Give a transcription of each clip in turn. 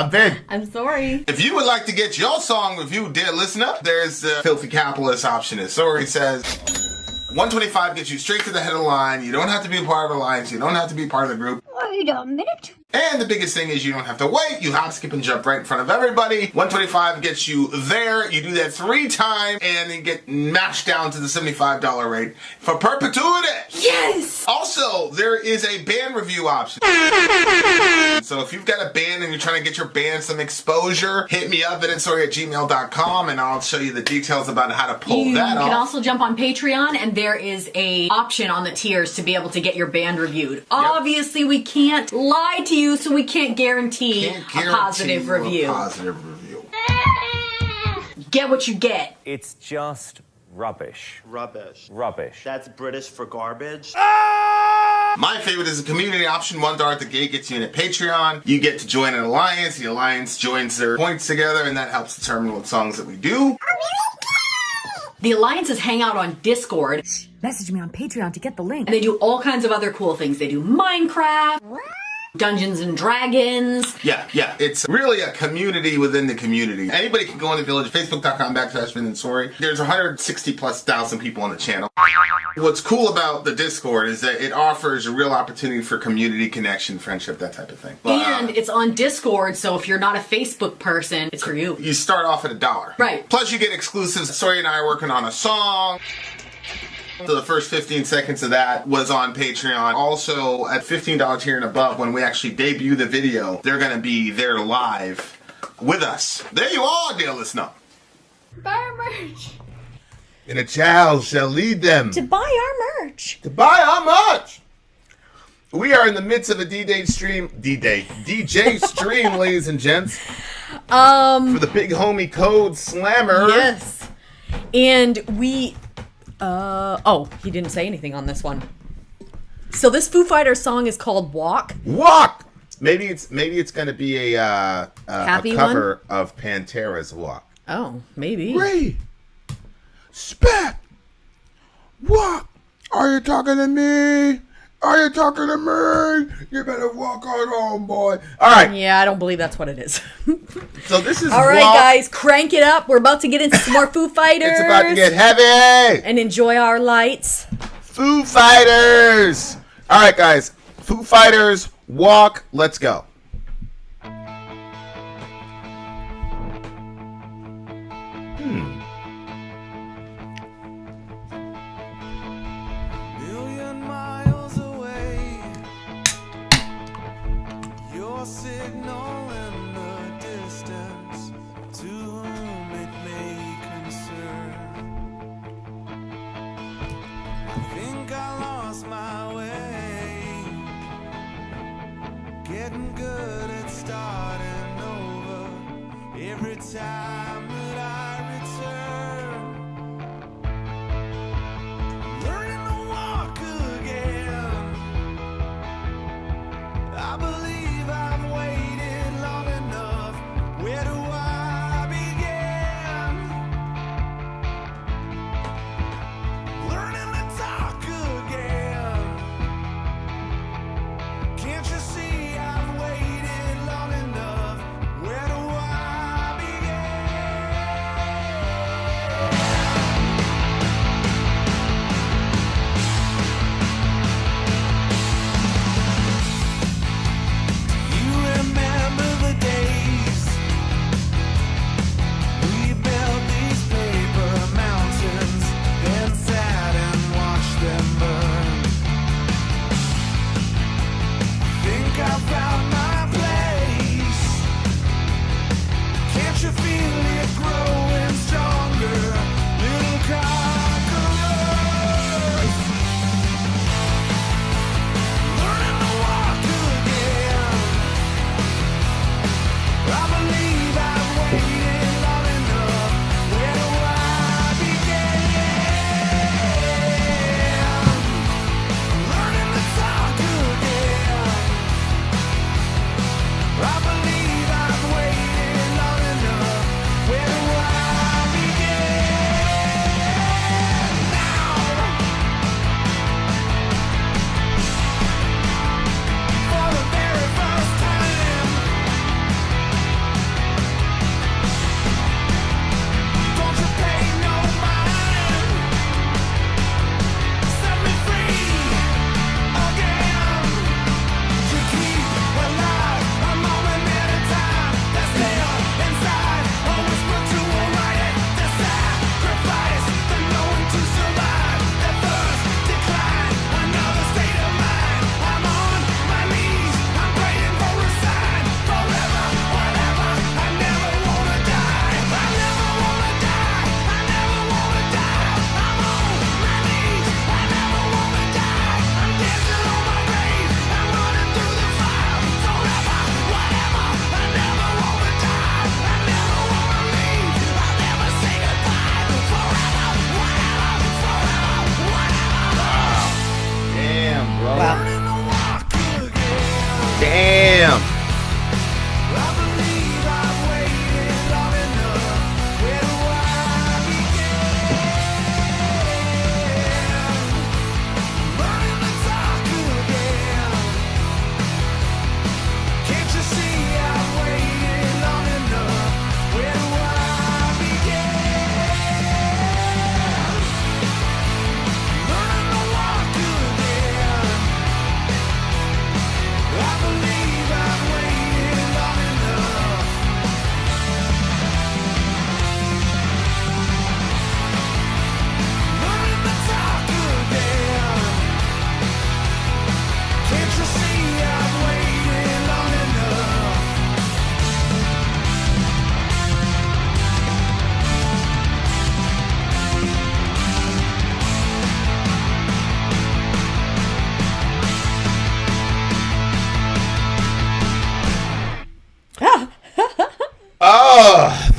I'm Vin. I'm Sori. If you would like to get your song reviewed, dear listener, there's the filthy capitalist option. As Sori says, $125 gets you straight to the head of the line. You don't have to be a part of the alliance. You don't have to be part of the group. Wait a minute. And the biggest thing is you don't have to wait. You hop, skip, and jump right in front of everybody. $125 gets you there. You do that 3 times, and then get mashed down to the $75 rate for perpetuity. Yes! Also, there is a band review option. So if you've got a band and you're trying to get your band some exposure, hit me up at insori@gmail.com, and I'll show you the details about how to pull that off. You can also jump on Patreon, and there is a option on the tiers to be able to get your band reviewed. Obviously, we can't lie to you, so we can't guarantee a positive review. Get what you get. It's just rubbish. Rubbish. Rubbish. That's British for garbage. My favorite is the community option. $1 at the gate gets you in at Patreon. You get to join an alliance. The alliance joins their points together, and that helps determine what songs that we do. The alliances hang out on Discord. Message me on Patreon to get the link. And they do all kinds of other cool things. They do Minecraft, Dungeons and Dragons. Yeah. It's really a community within the community. Anybody can go on the village, facebook.com/Vin and Sori. There's 160,000+ people on the channel. What's cool about the Discord is that it offers a real opportunity for community connection, friendship, that type of thing. And it's on Discord, so if you're not a Facebook person, it's for you. You start off at $1. Right. Plus you get exclusives. Sori and I are working on a song. So the first 15 seconds of that was on Patreon. Also, at $15 tier and above, when we actually debut the video, they're going to be there live with us. There you are, dear listener. Buy our merch. And a child shall lead them To buy our merch. to buy our merch. We are in the midst of a DJ stream, ladies and gents, for the big homie Code Slammer. Yes. And we... he didn't say anything on this one. So this Foo Fighters song is called Walk. Walk! Maybe it's going to be a Happy cover of Pantera's Walk. Oh, maybe. Ray, Spec, walk. Are you talking to me? Are you talking to me? You better walk on home, boy. All right. Yeah, I don't believe that's what it is. So this is all right, Walk. guys, crank it up. We're about to get into some more Foo Fighters. It's about to get heavy. And enjoy our lights. Foo Fighters. All right, guys. Foo Fighters, Walk. Let's go. Million miles away, your signal in the distance, to whom it may concern. I think I lost my way, getting good at starting over every time that I return. Learning to walk again. I believe I've waited long enough. Where do I begin? Learning to talk again. Can't you see I've waited long enough? Where do I begin? You remember the days we built these paper mountains, then sat and watched them burn. Think I found my place. Can't you feel it growing stronger, little conquerors? Learning to walk again. I believe I've waited long enough. Where do I begin? Learning to talk again. I believe I've waited long enough. Where do I begin? Now, for the very first time,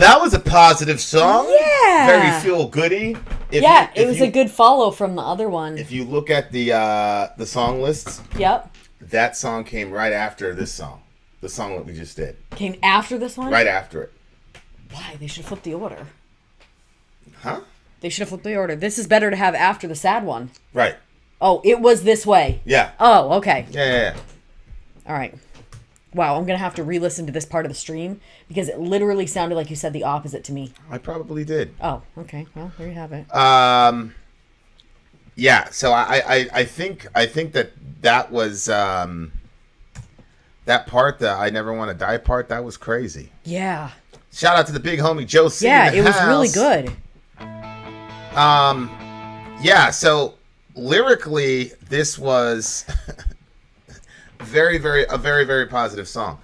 that was a positive song. Yeah. Very feel goody. It was a good follow from the other one. If you look at the song lists, Yep. that song came right after this song. The song that we just did. Came after this one? Right after it. Why? They should have flipped the order. Huh? They should have flipped the order. This is better to have after the sad one. Right. Oh, it was this way. Yeah. Oh, okay. Yeah. All right. Wow, I'm going to have to re-listen to this part of the stream because it literally sounded like you said the opposite to me. I probably did. Oh, okay. Well, there you have it. Yeah, so I think that was that part, the I Never Want to Die part, that was crazy. Yeah. Shout out to the big homie Joe C. Yeah, it was house. really good. Yeah, so lyrically, this was a very, very positive song.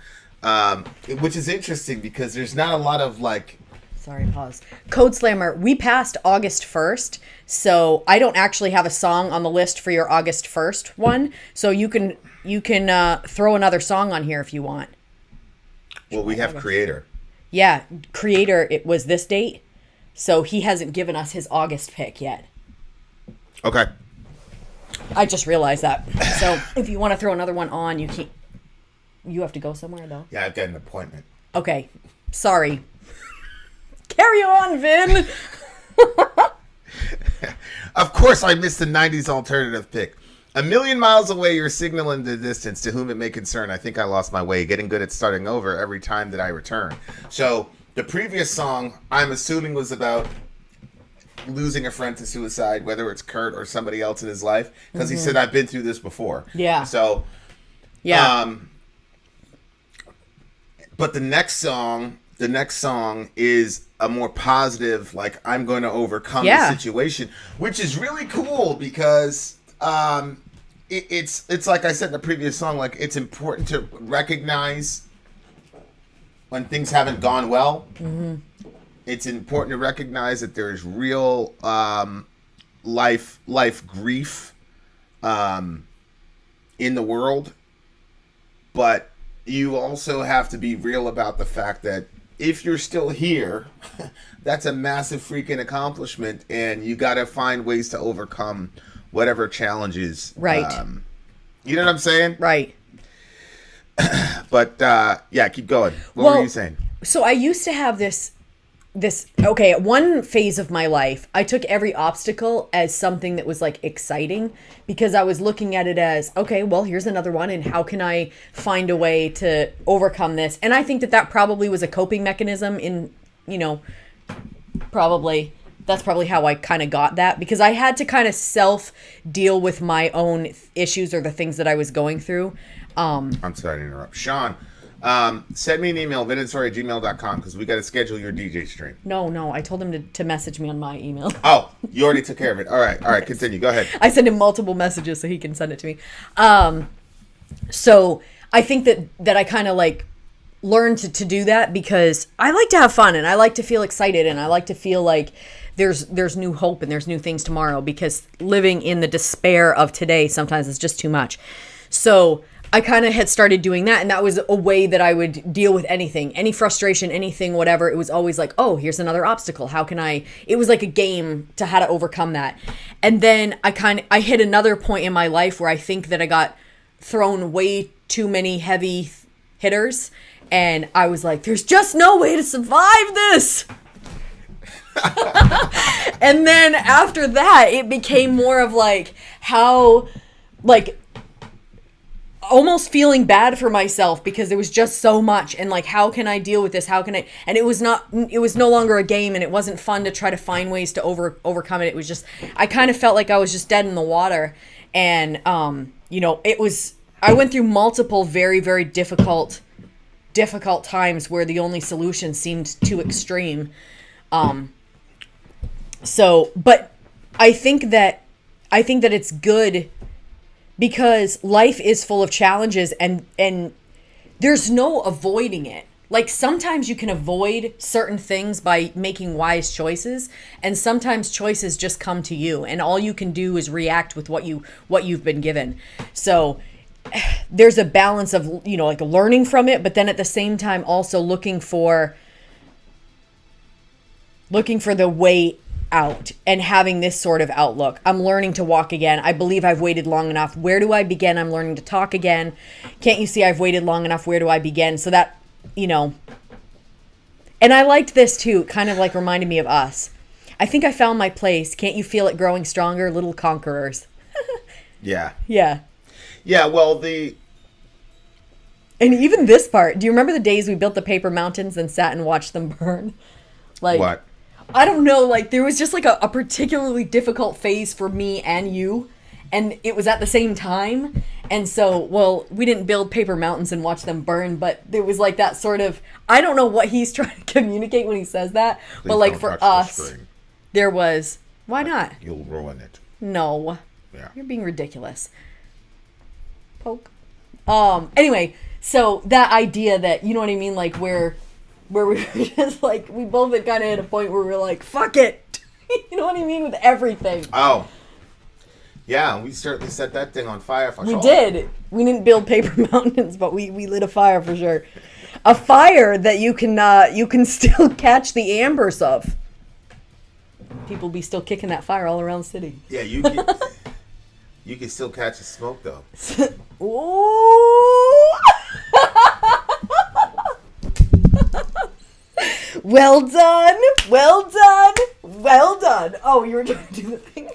Which is interesting because there's not a lot of like... Sorry, pause. Code Slammer, we passed August 1st, so I don't actually have a song on the list for your August 1st one, so you can throw another song on here if you want. Well, we have Creator. Yeah, Creator, it was this date, so he hasn't given us his August pick yet. Okay. I just realized that. So if you want to throw another one on, you can't. You have to go somewhere, though? Yeah, I've got an appointment. Okay. Sorry. Carry on, Vin! Of course I missed the 90s alternative pick. A million miles away, you're signaling the distance. To whom it may concern, I think I lost my way. Getting good at starting over every time that I return. So the previous song, I'm assuming, was about losing a friend to suicide, whether it's Kurt or somebody else in his life. Because he said, I've been through this before. Yeah. So, Yeah. But the next song is a more positive, like, I'm going to overcome the situation, which is really cool because it's like I said in the previous song, like, it's important to recognize when things haven't gone well. Mm-hmm. It's important to recognize that there's real life grief in the world, but you also have to be real about the fact that if you're still here, that's a massive freaking accomplishment, and you got to find ways to overcome whatever challenges. Right. You know what I'm saying? Right. But yeah, keep going. What were you saying? So I used to have this okay, at one phase of my life, I took every obstacle as something that was like exciting because I was looking at it as, okay, well, here's another one, and how can I find a way to overcome this? And I think that probably was a coping mechanism in, that's probably how I kind of got that, because I had to kind of self deal with my own issues or the things that I was going through. I'm sorry to interrupt. Sean, send me an email, vinsori@gmail.com, because we got to schedule your DJ stream. No, I told him to message me on my email. Oh, you already took care of it. All right, continue. Go ahead. I send him multiple messages so he can send it to me. So I think that I kind of like learned to do that because I like to have fun and I like to feel excited and I like to feel like there's new hope and there's new things tomorrow, because living in the despair of today sometimes is just too much. So I kind of had started doing that, and that was a way that I would deal with anything, any frustration, anything, whatever. It was always like, oh, here's another obstacle. How can it was like a game to how to overcome that. And then I hit another point in my life where I think that I got thrown way too many heavy hitters, and I was like, there's just no way to survive this. And then after that, it became more of like how, like, almost feeling bad for myself because there was just so much, and like, how can I deal with this? How can I? And it was no longer a game, and it wasn't fun to try to find ways to overcome it. It was just, I kind of felt like I was just dead in the water. And it was, I went through multiple very, very difficult times where the only solution seemed too extreme. But I think that it's good because life is full of challenges, and there's no avoiding it. Like, sometimes you can avoid certain things by making wise choices, and sometimes choices just come to you, and all you can do is react with what you've been given. So there's a balance of, like, learning from it, but then at the same time also looking for looking for the way out and having this sort of outlook. I'm learning to walk again. I believe I've waited long enough. Where do I begin? I'm learning to talk again. Can't you see I've waited long enough? Where do I begin? So that, you know, and I liked this too. It kind of like reminded me of us. I think I found my place. Can't you feel it growing stronger? Little conquerors. Yeah. Yeah. Yeah, well, And even this part, do you remember the days we built the paper mountains and sat and watched them burn? Like, what? I don't know, like there was just like a particularly difficult phase for me and you, and it was at the same time. And so, well, we didn't build paper mountains and watch them burn, but there was like that sort of, I don't know what he's trying to communicate when he says that, Please but like don't for touch the us, string. there was, why not? You'll ruin it. No. Yeah. You're being ridiculous. Poke. Anyway, so that idea that, you know what I mean, like where we were just like, we both had kind of hit a point where we were like, fuck it. You know what I mean, with everything. Oh. Yeah, we certainly set that thing on fire for sure. We did. We didn't build paper mountains, but we lit a fire for sure. A fire that you can still catch the embers of. People be still kicking that fire all around the city. Yeah, you can still catch the smoke though. Ooh. Well done. Well done. Well done. Oh, you were trying to do the thing.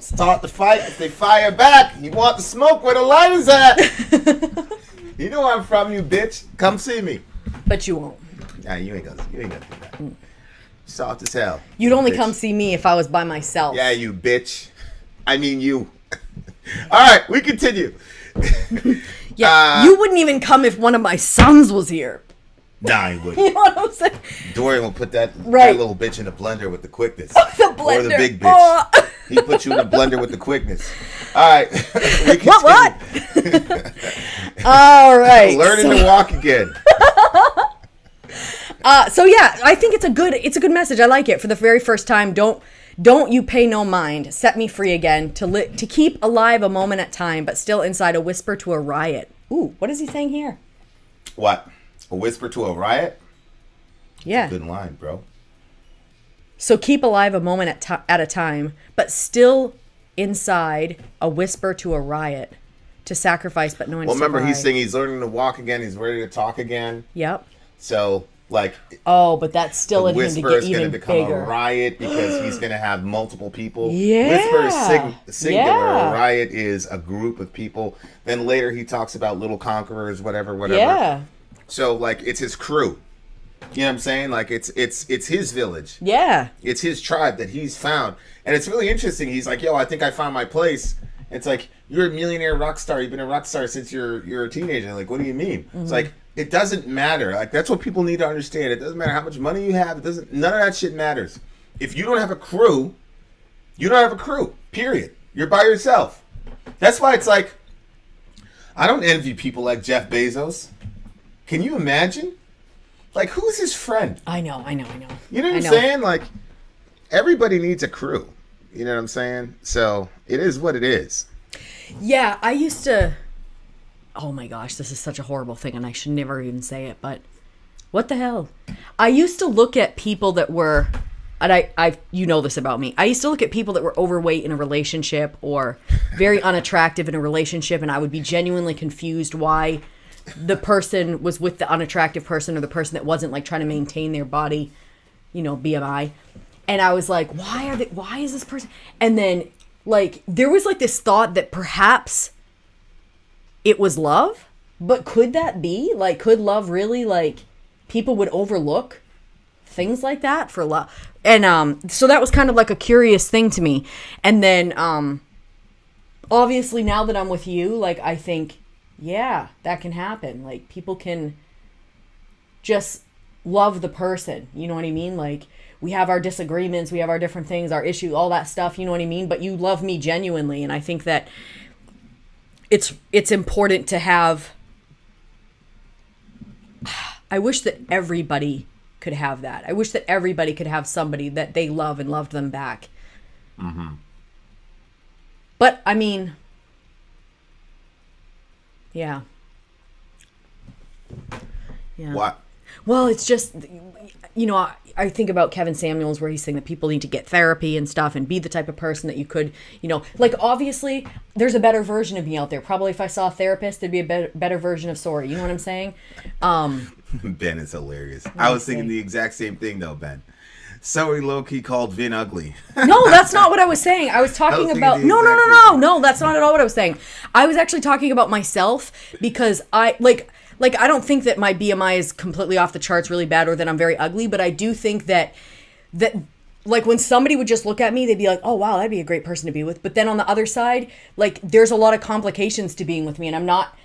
Start the fight. If they fire back, you want the smoke where the light is at. You know where I'm from, you bitch. Come see me. But you won't. Nah, you ain't gonna do that. Soft as hell. You'd only bitch. come see me if I was by myself. Yeah, you bitch. I mean you. All right, we continue. Yeah, you wouldn't even come if one of my sons was here. Nah, he wouldn't. You know what I'm saying? Dorian will put that Right. little bitch in the blender with the quickness. The Or the blender. big bitch. Oh. He put you in the blender with the quickness. All right. We What? continue. All right. Learning to walk again. So yeah, I think it's a good message. I like it. For the very first time, don't you pay no mind. Set me free again to keep alive a moment at time, but still inside a whisper to a riot. Ooh, what is he saying here? What? A whisper to a riot? Yeah. Good line, bro. So keep alive a moment at a time, but still inside a whisper to a riot. To sacrifice, but knowing. Well, to remember, survive. he's saying he's learning to walk again. He's ready to talk again. Yep. So, like, Oh, but that's still the in him to whisper get is going even to become bigger. a riot because he's going to have multiple people. Yeah. Whisper is singular. Yeah. A riot is a group of people. Then later he talks about little conquerors, whatever. Yeah. So, like, it's his crew. You know what I'm saying? Like, it's his village. Yeah. It's his tribe that he's found. And it's really interesting. He's like, yo, I think I found my place. It's like, you're a millionaire rock star. You've been a rock star since you're a teenager. Like, what do you mean? Mm-hmm. It's like, it doesn't matter. Like, that's what people need to understand. It doesn't matter how much money you have. None of that shit matters. If you don't have a crew, you don't have a crew. Period. You're by yourself. That's why it's like, I don't envy people like Jeff Bezos. Can you imagine? Like, who's his friend? I know. You know what I'm saying? Like, everybody needs a crew. You know what I'm saying? So, it is what it is. Yeah, I used to. Oh my gosh, this is such a horrible thing, and I should never even say it, but what the hell? I used to look at people that were, and I you know this about me. I used to look at people that were overweight in a relationship or very unattractive in a relationship, and I would be genuinely confused why the person was with the unattractive person or the person that wasn't like trying to maintain their body, you know, BMI. And I was like, why is this person? And then like there was like this thought that perhaps it was love, but could that be? Like, could love really, like, people would overlook things like that for love? And so that was kind of like a curious thing to me. And then obviously now that I'm with you, like, I think, yeah, that can happen. Like, people can just love the person, you know what I mean? Like, we have our disagreements, we have our different things, our issues, all that stuff, you know what I mean? But you love me genuinely, and I think that it's important to have. I wish that everybody could have that. I wish that everybody could have somebody that they love and loved them back. Mm-hmm. But I mean, yeah. What? Well, it's just, I think about Kevin Samuels where he's saying that people need to get therapy and stuff and be the type of person that you could, like obviously there's a better version of me out there. Probably if I saw a therapist, there'd be a better version of Sori. You know what I'm saying? Ben is hilarious. I was thinking the exact same thing though, Ben. Sori low-key called Vin ugly. No, that's not what I was saying. I was talking about, no, that's not at all what I was saying. I was actually talking about myself because I don't think that my BMI is completely off the charts really bad or that I'm very ugly, but I do think that like when somebody would just look at me, they'd be like, oh wow, that'd be a great person to be with. But then on the other side, like there's a lot of complications to being with me, and I'm not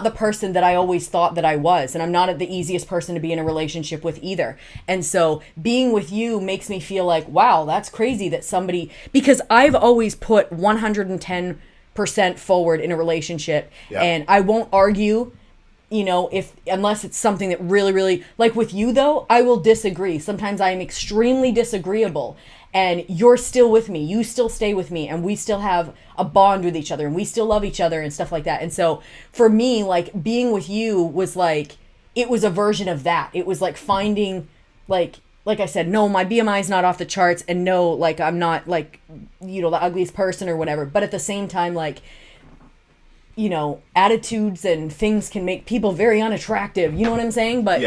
the person that I always thought that I was, and I'm not the easiest person to be in a relationship with either. And so being with you makes me feel like, wow, that's crazy that somebody, because I've always put 110% forward in a relationship, and I won't argue, unless it's something that really, really, like with you though, I will disagree. Sometimes I am extremely disagreeable, and you're still with me. You still stay with me, and we still have a bond with each other, and we still love each other and stuff like that. And so for me, like being with you was like, it was a version of that. It was like finding, like I said, no, my BMI is not off the charts, and no, like I'm not like, the ugliest person or whatever. But at the same time, like, attitudes and things can make people very unattractive. You know what I'm saying? But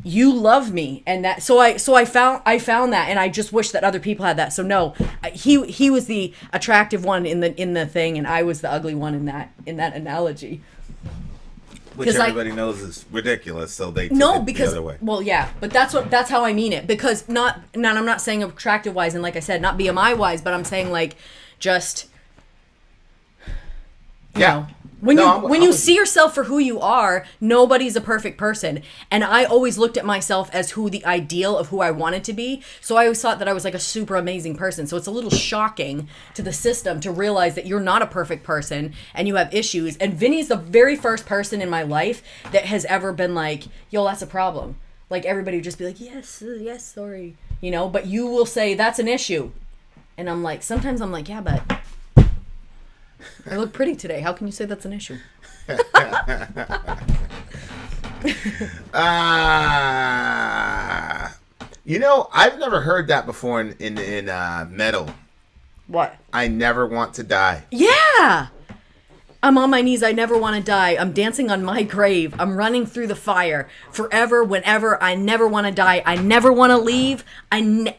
you love me, and that so I found that, and I just wish that other people had that. So no, he was the attractive one in the thing, and I was the ugly one in that analogy. Which everybody knows is ridiculous, so they took it the other way. Well, yeah, but that's how I mean it, because I'm not saying attractive wise, and like I said, not BMI wise, but I'm saying like just. When you see yourself for who you are, nobody's a perfect person. And I always looked at myself as the ideal of who I wanted to be. So I always thought that I was like a super amazing person. So it's a little shocking to the system to realize that you're not a perfect person and you have issues. And Vinny's the very first person in my life that has ever been like, yo, that's a problem. Like everybody would just be like, yes, sorry. But you will say that's an issue. And I'm like, sometimes I'm like, yeah, but I look pretty today. How can you say that's an issue? I've never heard that before in metal. What? I never want to die. Yeah. I'm on my knees. I never want to die. I'm dancing on my grave. I'm running through the fire. Forever, whenever. I never want to die. I never want to leave. I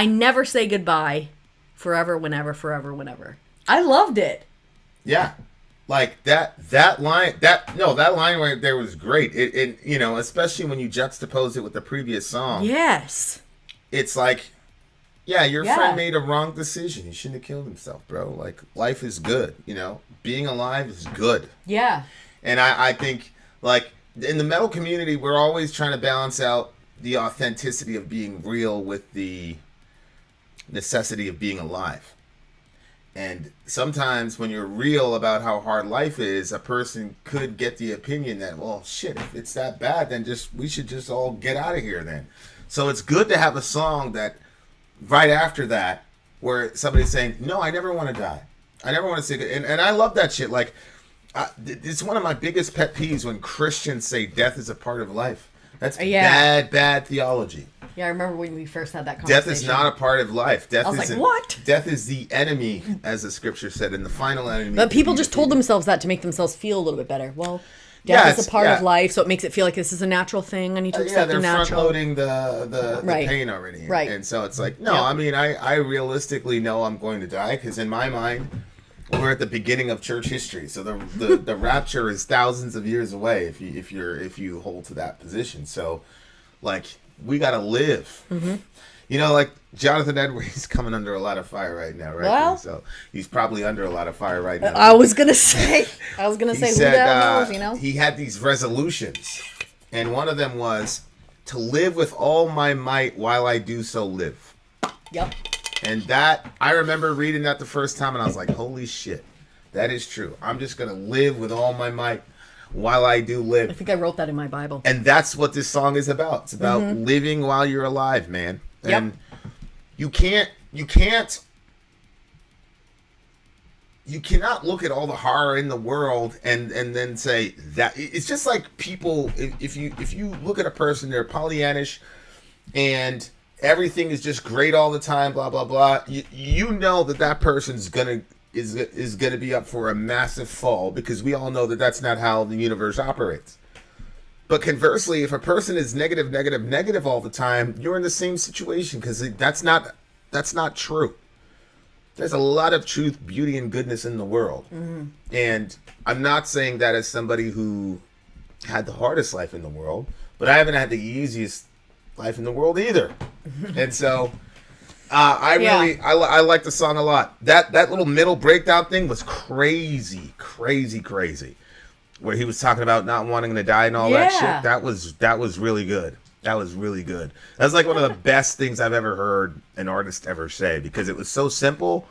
never say goodbye. Forever, whenever, forever, whenever. I loved it. Yeah, like that line right there was great. It especially when you juxtapose it with the previous song. Yes. It's like, your friend made a wrong decision. He shouldn't have killed himself, bro. Like life is good. Being alive is good. Yeah. And I think like in the metal community, we're always trying to balance out the authenticity of being real with the necessity of being alive. And sometimes when you're real about how hard life is, a person could get the opinion that, well, shit, if it's that bad, then we should just all get out of here then. So it's good to have a song that right after that, where somebody's saying, no, I never want to die. I never want to say it. And I love that shit. Like, it's one of my biggest pet peeves when Christians say death is a part of life. That's bad theology. Yeah, I remember when we first had that conversation. Death is not a part of life. I was like, what? Death is the enemy, as the scripture said, and the final enemy. But people just told themselves that to make themselves feel a little bit better. Well, death is a part of life, so it makes it feel like this is a natural thing. I need to accept the natural. They're front-loading the pain already. Right. And so it's like, no, I mean, I realistically know I'm going to die, because in my mind, we're at the beginning of church history. So the rapture is thousands of years away if you hold to that position. So, like, we got to live. Mm-hmm. Like Jonathan Edwards, he's coming under a lot of fire right now, right? Well, so he's probably under a lot of fire right now. I was gonna say, who the hell knows? He had these resolutions, and one of them was to live with all my might while I do so live. Yep. And that, I remember reading that the first time, and I was like, holy shit, that is true. I'm just gonna live with all my might while I do live. I think I wrote that in my Bible. And that's what this song is about. It's about living while you're alive, man. And you can't you cannot look at all the horror in the world and then say that it's just like people. If you look at a person, they're Pollyannish, and everything is just great all the time, blah blah blah. You know that person's is gonna be up for a massive fall, because we all know that that's not how the universe operates. But conversely, if a person is negative all the time, you're in the same situation, because that's not true. There's a lot of truth, beauty, and goodness in the world. Mm-hmm. And I'm not saying that as somebody who had the hardest life in the world, but I haven't had the easiest life in the world either. And so I like the song a lot. That little middle breakdown thing was crazy, where he was talking about not wanting to die and all that shit. That was really good. That was really good. That's like one of the best things I've ever heard an artist ever say, because it was so simple,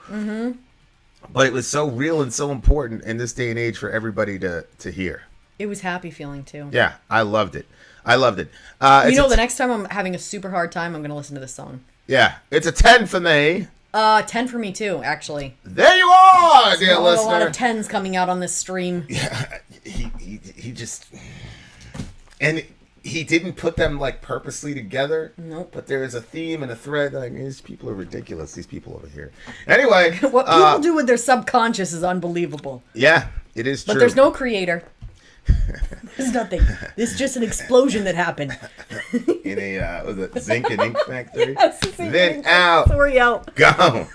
but it was so real and so important in this day and age for everybody to hear. It was happy feeling too. Yeah, I loved it. The next time I'm having a super hard time, I'm going to listen to this song. Yeah, it's a 10 for me. 10 for me too, actually. There you are, dear listener. A lot of 10s coming out on this stream. Yeah, he just, and he didn't put them like purposely together. Nope. But there is a theme and a thread. Like, these people are ridiculous. These people over here. Anyway, what people do with their subconscious is unbelievable. Yeah, it is true. But there's no creator. There's nothing. This is just an explosion that happened. In a was it zinc and ink factory? Yes, Then out. Sorry, out. Go.